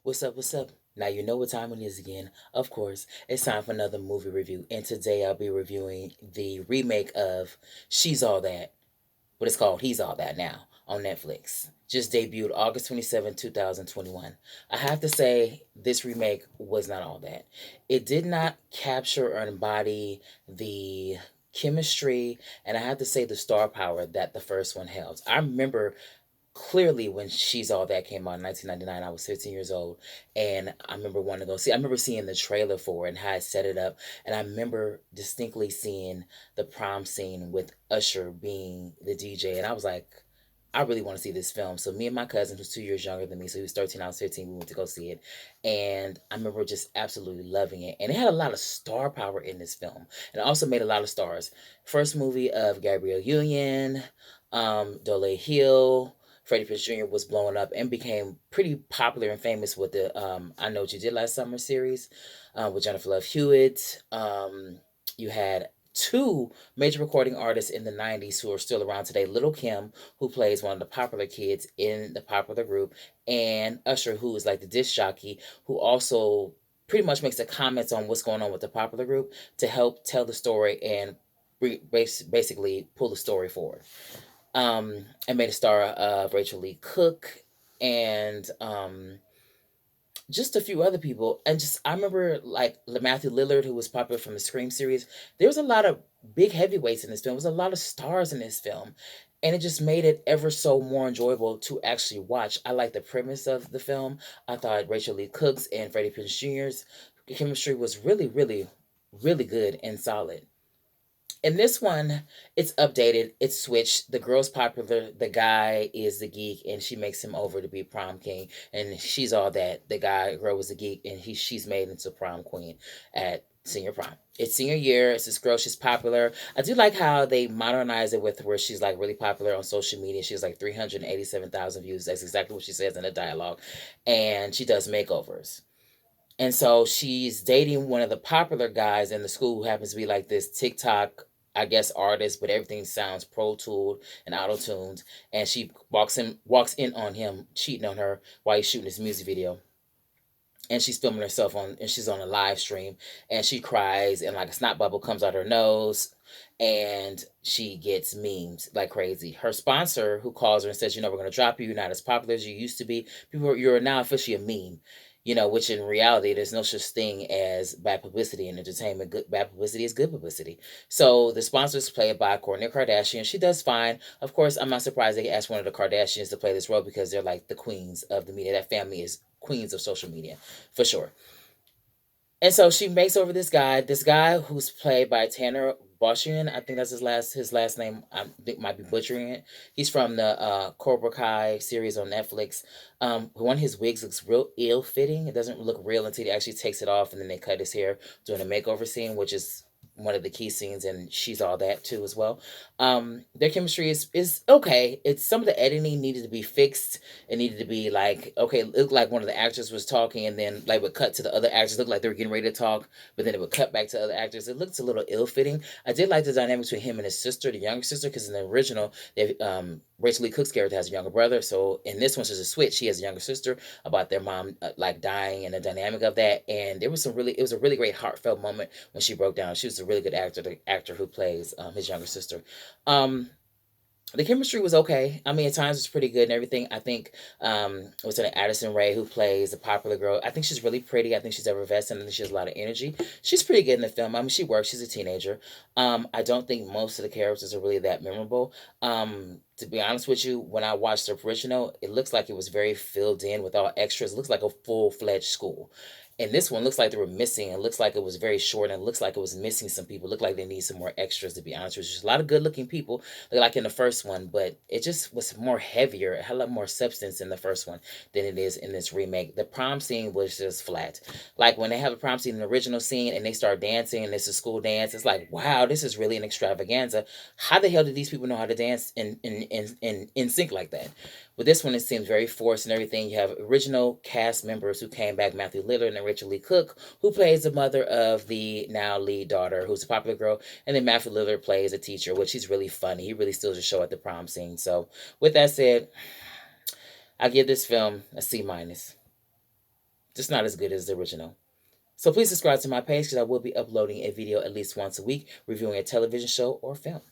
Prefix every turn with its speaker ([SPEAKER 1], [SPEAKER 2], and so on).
[SPEAKER 1] What's up? What's up? Now you know what time it is again. Of course, it's time for another movie review. And today I'll be reviewing the remake of She's All That, but it's called He's All That now on Netflix. Just debuted August 27th, 2021. I have to say, this remake was not all that. It did not capture or embody the chemistry, and I have to say, the star power that the first one held. I remember clearly when She's All That came out in 1999. I was 15 years old, and I remember wanting to go see. I remember seeing the trailer for it and how it set it up, and I remember distinctly seeing the prom scene with Usher being the DJ, and I was like, I really want to see this film. So me and my cousin, who's 2 years younger than me, so he was 13, I was 15, we went to go see it. And I remember just absolutely loving it. And it had a lot of star power in this film. And it also made a lot of stars. First movie of Gabrielle Union, Dole Hill, Freddie Prinze Jr. was blowing up and became pretty popular and famous with the I Know What You Did Last Summer series with Jennifer Love Hewitt. You had two major recording artists in the 90s who are still around today: Little Kim, who plays one of the popular kids in the popular group, and Usher, who is like the disc jockey, who also pretty much makes the comments on what's going on with the popular group to help tell the story and basically pull the story forward. And made a star of Rachel Lee Cook and just a few other people. And just I remember like Matthew Lillard, who was popular from the Scream series. There was a lot of big heavyweights in this film. There was a lot of stars in this film. And it just made it ever so more enjoyable to actually watch. I like the premise of the film. I thought Rachel Lee Cook's and Freddie Prinze Jr.'s chemistry was really, really, really good and solid. In this one, it's updated, it's switched. The girl's popular, the guy is the geek, and she makes him over to be prom king. And she's all that. The girl was a geek, and she's made into prom queen at senior prom. It's senior year. It's this girl. She's popular. I do like how they modernize it with where she's like really popular on social media. She has like 387,000 views. That's exactly what she says in the dialogue. And she does makeovers. And so she's dating one of the popular guys in the school who happens to be like this TikTok, I guess, artist, but everything sounds pro tooled and auto tuned. And she walks in on him cheating on her while he's shooting his music video. And she's filming herself on, and she's on a live stream, and she cries, and like a snot bubble comes out her nose, and she gets memes like crazy. Her sponsor, who calls her and says, "We're going to drop you. You're not as popular as you used to be. You're now officially a meme." Which in reality, there's no such thing as bad publicity in entertainment. Bad publicity is good publicity. So the sponsor is played by Kourtney Kardashian. She does fine. Of course, I'm not surprised they asked one of the Kardashians to play this role because they're like the queens of the media. That family is queens of social media, for sure. And so she makes over this guy who's played by Tanner Boshian. I think that's his last name. I think might be butchering it. He's from the Cobra Kai series on Netflix. One of his wigs looks real ill fitting. It doesn't look real until he actually takes it off, and then they cut his hair during a makeover scene, which is one of the key scenes, and She's All That too as well. Their chemistry is okay. It's some of the editing needed to be fixed. It needed to be like, okay, it looked like one of the actors was talking, and then like would cut to the other actors. Looked like they were getting ready to talk, but then it would cut back to other actors. It looked a little ill fitting. I did like the dynamic between him and his sister, the younger sister, because in the original, Rachel Lee Cook's character has a younger brother. So in this one, there's a switch. She has a younger sister about their mom like dying and the dynamic of that. And it was a really great heartfelt moment when she broke down. She was a really good actor, the actor who plays his younger sister. Um, the chemistry was okay. I mean, at times it's pretty good and everything. I think what's her name, Addison Rae, who plays the popular girl. I think she's really pretty. I think she's effervescent and she has a lot of energy. She's pretty good in the film. I mean, she works. She's a teenager. I don't think most of the characters are really that memorable. To be honest with you, when I watched the original, it looks like it was very filled in with all extras. It looks like a full fledged school. And this one looks like they were missing. It looks like it was very short, and it looks like it was missing some people. It looked like they need some more extras, to be honest with you. There's a lot of good looking people, like in the first one, but it just was more heavier. It had a lot more substance in the first one than it is in this remake. The prom scene was just flat. Like when they have a prom scene in the original scene and they start dancing and it's a school dance, it's like, wow, this is really an extravaganza. How the hell did these people know how to dance in sync like that? With this one, it seems very forced and everything. You have original cast members who came back: Matthew Lillard and Rachel Lee Cook, who plays the mother of the now lead daughter, who's a popular girl, and then Matthew Lillard plays a teacher, which he's really funny. He really steals the show at the prom scene. So, with that said, I give this film a C minus. just not as good as the original. So please subscribe to my page because I will be uploading a video at least once a week reviewing a television show or film.